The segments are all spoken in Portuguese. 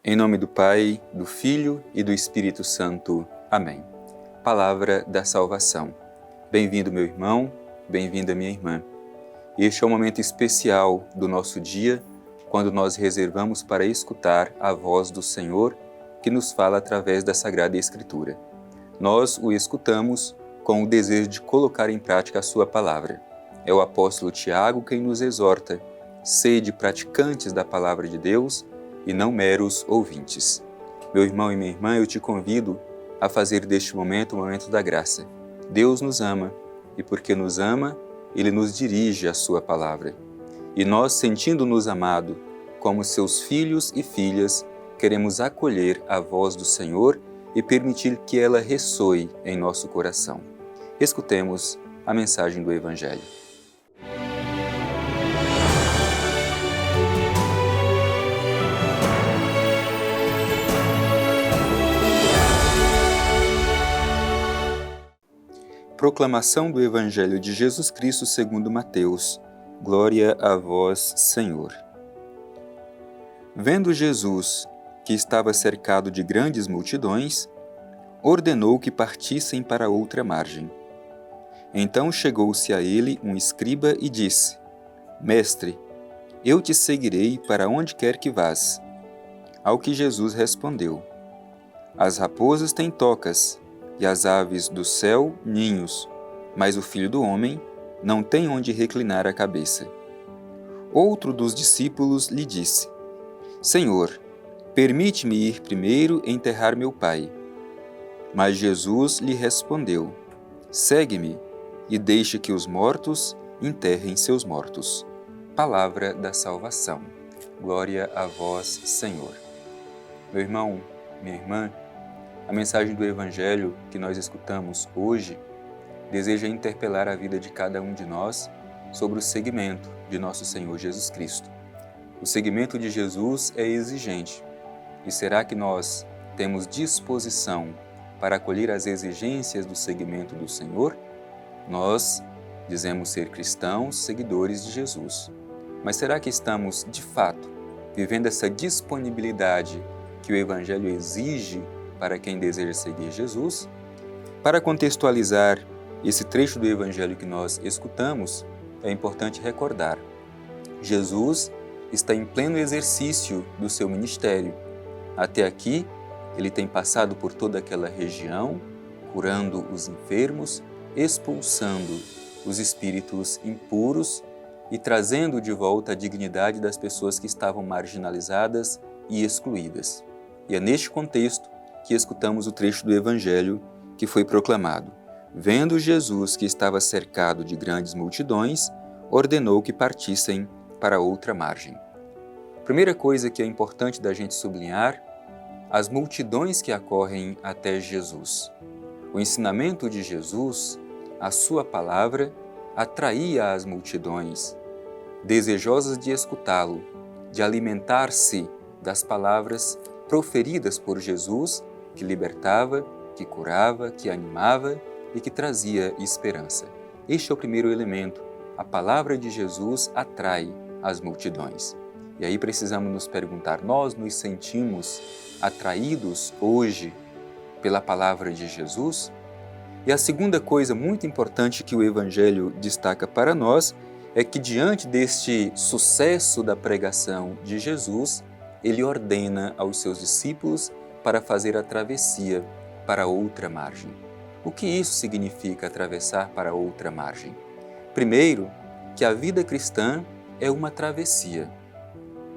Em nome do Pai, do Filho e do Espírito Santo. Amém. Palavra da salvação. Bem-vindo, meu irmão, bem-vinda, minha irmã. Este é um momento especial do nosso dia, quando nós reservamos para escutar a voz do Senhor, que nos fala através da Sagrada Escritura. Nós o escutamos com o desejo de colocar em prática a sua palavra. É o apóstolo Tiago quem nos exorta: sede praticantes da palavra de Deus e não meros ouvintes. Meu irmão e minha irmã, eu te convido a fazer deste momento um momento da graça. Deus nos ama e porque nos ama, Ele nos dirige a sua palavra. E nós, sentindo-nos amados como seus filhos e filhas, queremos acolher a voz do Senhor e permitir que ela ressoe em nosso coração. Escutemos a mensagem do Evangelho. Proclamação do Evangelho de Jesus Cristo segundo Mateus. Glória a vós, Senhor. Vendo Jesus que estava cercado de grandes multidões, ordenou que partissem para outra margem. Então chegou-se a ele um escriba e disse: Mestre, eu te seguirei para onde quer que vás. Ao que Jesus respondeu: As raposas têm tocas, e as aves do céu ninhos, mas o Filho do Homem não tem onde reclinar a cabeça. Outro dos discípulos lhe disse: Senhor, permite-me ir primeiro enterrar meu pai. Mas Jesus lhe respondeu: Segue-me e deixe que os mortos enterrem seus mortos. Palavra da salvação. Glória a vós, Senhor. Meu irmão, minha irmã, a mensagem do Evangelho que nós escutamos hoje deseja interpelar a vida de cada um de nós sobre o seguimento de nosso Senhor Jesus Cristo. O seguimento de Jesus é exigente. E será que nós temos disposição para acolher as exigências do seguimento do Senhor? Nós dizemos ser cristãos, seguidores de Jesus. Mas será que estamos, de fato, vivendo essa disponibilidade que o Evangelho exige para quem deseja seguir Jesus? Para contextualizar esse trecho do Evangelho que nós escutamos, é importante recordar: Jesus está em pleno exercício do seu ministério. Até aqui, ele tem passado por toda aquela região, curando os enfermos, expulsando os espíritos impuros e trazendo de volta a dignidade das pessoas que estavam marginalizadas e excluídas. E é neste contexto que escutamos o trecho do Evangelho que foi proclamado. Vendo Jesus que estava cercado de grandes multidões, ordenou que partissem para outra margem. Primeira coisa que é importante da gente sublinhar: as multidões que acorrem até Jesus. O ensinamento de Jesus, a sua palavra, atraía as multidões, desejosas de escutá-lo, de alimentar-se das palavras proferidas por Jesus, que libertava, que curava, que animava e que trazia esperança. Este é o primeiro elemento. A palavra de Jesus atrai as multidões. E aí precisamos nos perguntar: nós nos sentimos atraídos hoje pela palavra de Jesus? E a segunda coisa muito importante que o Evangelho destaca para nós é que, diante deste sucesso da pregação de Jesus, ele ordena aos seus discípulos para fazer a travessia para outra margem. O que isso significa, atravessar para outra margem? Primeiro, que a vida cristã é uma travessia.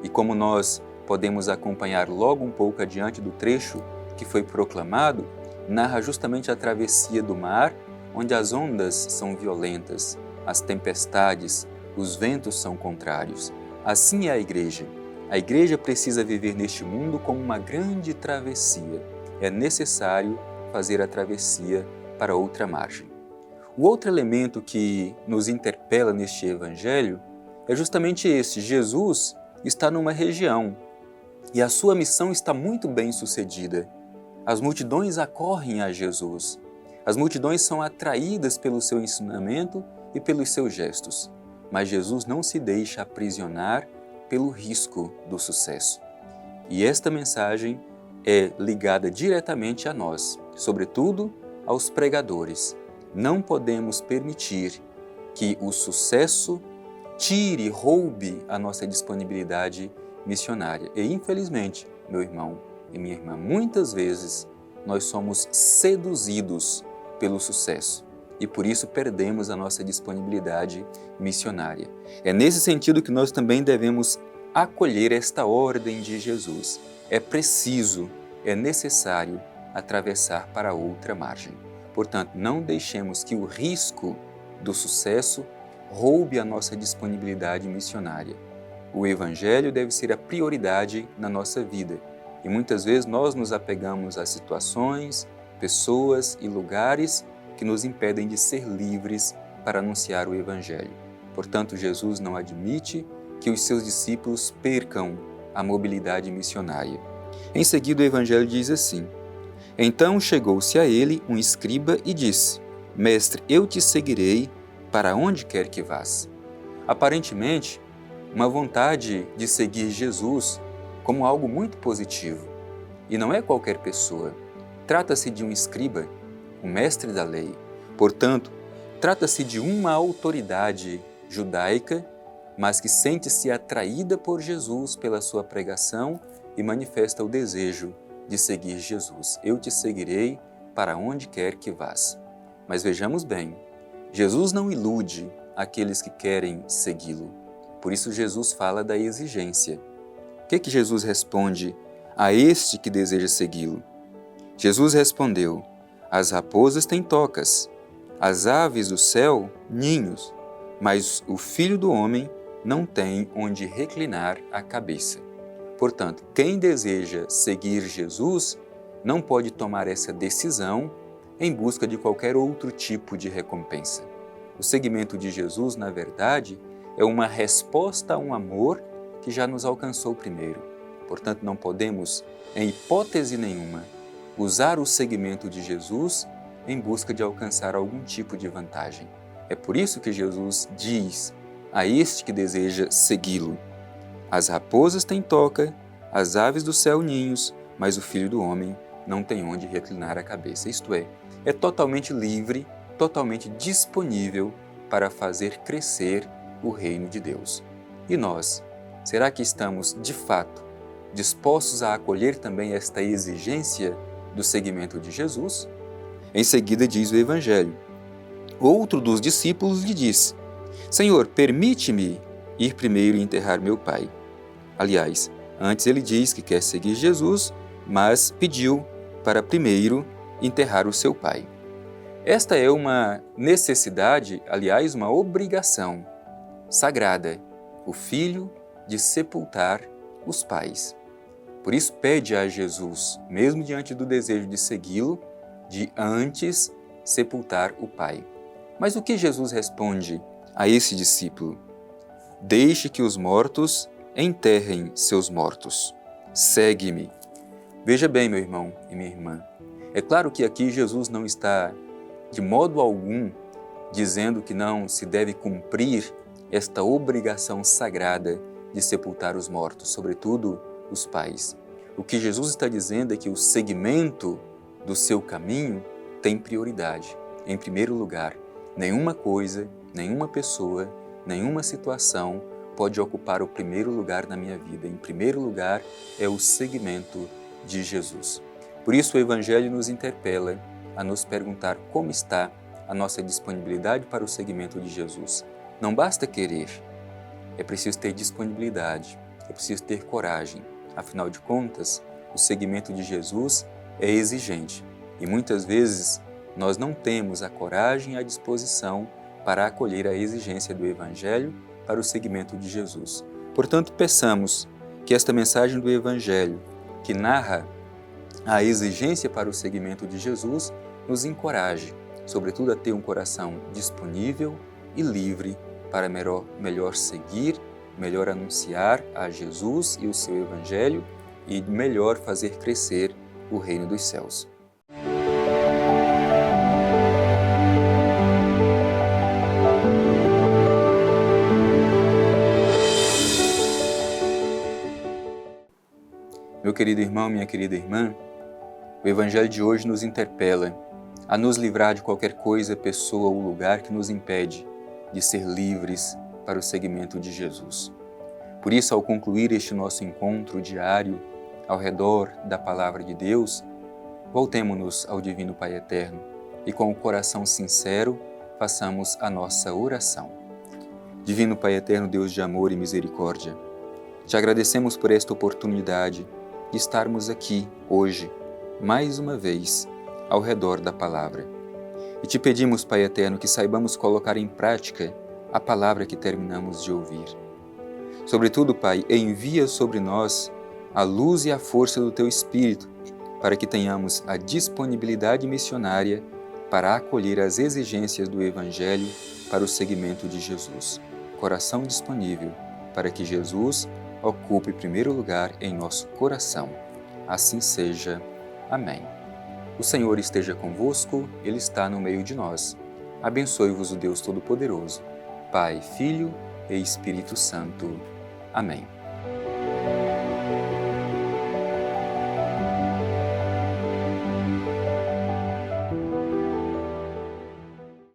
E como nós podemos acompanhar logo um pouco adiante do trecho que foi proclamado, narra justamente a travessia do mar, onde as ondas são violentas, as tempestades, os ventos são contrários. Assim é a igreja. A igreja precisa viver neste mundo como uma grande travessia. É necessário fazer a travessia para outra margem. O outro elemento que nos interpela neste Evangelho é justamente esse: Jesus está numa região e a sua missão está muito bem sucedida. As multidões acorrem a Jesus. As multidões são atraídas pelo seu ensinamento e pelos seus gestos. Mas Jesus não se deixa aprisionar pelo risco do sucesso. E esta mensagem é ligada diretamente a nós, sobretudo aos pregadores. Não podemos permitir que o sucesso roube a nossa disponibilidade missionária. E infelizmente, meu irmão e minha irmã, muitas vezes nós somos seduzidos pelo sucesso e por isso perdemos a nossa disponibilidade missionária. É nesse sentido que nós também devemos acolher esta ordem de Jesus. É preciso, é necessário atravessar para outra margem. Portanto, não deixemos que o risco do sucesso roube a nossa disponibilidade missionária. O Evangelho deve ser a prioridade na nossa vida e muitas vezes nós nos apegamos a situações, pessoas e lugares que nos impedem de ser livres para anunciar o Evangelho. Portanto, Jesus não admite que os seus discípulos percam a mobilidade missionária. Em seguida, o Evangelho diz assim: Então chegou-se a ele um escriba e disse: Mestre, eu te seguirei para onde quer que vás. Aparentemente, uma vontade de seguir Jesus como algo muito positivo. E não é qualquer pessoa. Trata-se de um escriba, um mestre da lei. Portanto, trata-se de uma autoridade judaica, mas que sente-se atraída por Jesus pela sua pregação e manifesta o desejo de seguir Jesus. Eu te seguirei para onde quer que vás. Mas vejamos bem, Jesus não ilude aqueles que querem segui-lo. Por isso Jesus fala da exigência. O que Jesus responde a este que deseja segui-lo? Jesus respondeu: As raposas têm tocas, as aves do céu ninhos, mas o Filho do Homem não tem onde reclinar a cabeça. Portanto, quem deseja seguir Jesus não pode tomar essa decisão em busca de qualquer outro tipo de recompensa. O seguimento de Jesus, na verdade, é uma resposta a um amor que já nos alcançou primeiro. Portanto, não podemos, em hipótese nenhuma, usar o seguimento de Jesus em busca de alcançar algum tipo de vantagem. É por isso que Jesus diz a este que deseja segui-lo: As raposas têm toca, as aves do céu ninhos, mas o Filho do Homem não tem onde reclinar a cabeça. Isto é totalmente livre, totalmente disponível para fazer crescer o reino de Deus. E nós, será que estamos, de fato, dispostos a acolher também esta exigência do seguimento de Jesus? Em seguida diz o Evangelho: Outro dos discípulos lhe disse: Senhor, permite-me ir primeiro enterrar meu pai. Aliás, antes ele diz que quer seguir Jesus, mas pediu para primeiro enterrar o seu pai. Esta é uma necessidade, aliás, uma obrigação sagrada, o filho de sepultar os pais. Por isso pede a Jesus, mesmo diante do desejo de segui-lo, de antes sepultar o pai. Mas o que Jesus responde a esse discípulo? Deixe que os mortos enterrem seus mortos. Segue-me. Veja bem, meu irmão e minha irmã, é claro que aqui Jesus não está de modo algum dizendo que não se deve cumprir esta obrigação sagrada de sepultar os mortos, sobretudo os pais. O que Jesus está dizendo é que o seguimento do seu caminho tem prioridade. Em primeiro lugar, nenhuma coisa, nenhuma pessoa, nenhuma situação pode ocupar o primeiro lugar na minha vida. Em primeiro lugar é o seguimento de Jesus. Por isso o Evangelho nos interpela a nos perguntar como está a nossa disponibilidade para o seguimento de Jesus. Não basta querer, é preciso ter disponibilidade, é preciso ter coragem. Afinal de contas, o seguimento de Jesus é exigente e muitas vezes nós não temos a coragem e a disposição para acolher a exigência do Evangelho para o seguimento de Jesus. Portanto, peçamos que esta mensagem do Evangelho, que narra a exigência para o seguimento de Jesus, nos encoraje, sobretudo a ter um coração disponível e livre para melhor seguir, melhor anunciar a Jesus e o seu Evangelho e melhor fazer crescer o reino dos céus. Meu querido irmão, minha querida irmã, o Evangelho de hoje nos interpela a nos livrar de qualquer coisa, pessoa ou lugar que nos impede de ser livres para o seguimento de Jesus. Por isso, ao concluir este nosso encontro diário ao redor da Palavra de Deus, voltemo-nos ao Divino Pai Eterno e com o coração sincero façamos a nossa oração. Divino Pai Eterno, Deus de amor e misericórdia, te agradecemos por esta oportunidade de estarmos aqui hoje, mais uma vez, ao redor da Palavra. E te pedimos, Pai Eterno, que saibamos colocar em prática a palavra que terminamos de ouvir. Sobretudo, Pai, envia sobre nós a luz e a força do Teu Espírito, para que tenhamos a disponibilidade missionária para acolher as exigências do Evangelho para o seguimento de Jesus. Coração disponível para que Jesus ocupe primeiro lugar em nosso coração. Assim seja. Amém. O Senhor esteja convosco, Ele está no meio de nós. Abençoe-vos o Deus Todo-Poderoso, Pai, Filho e Espírito Santo. Amém.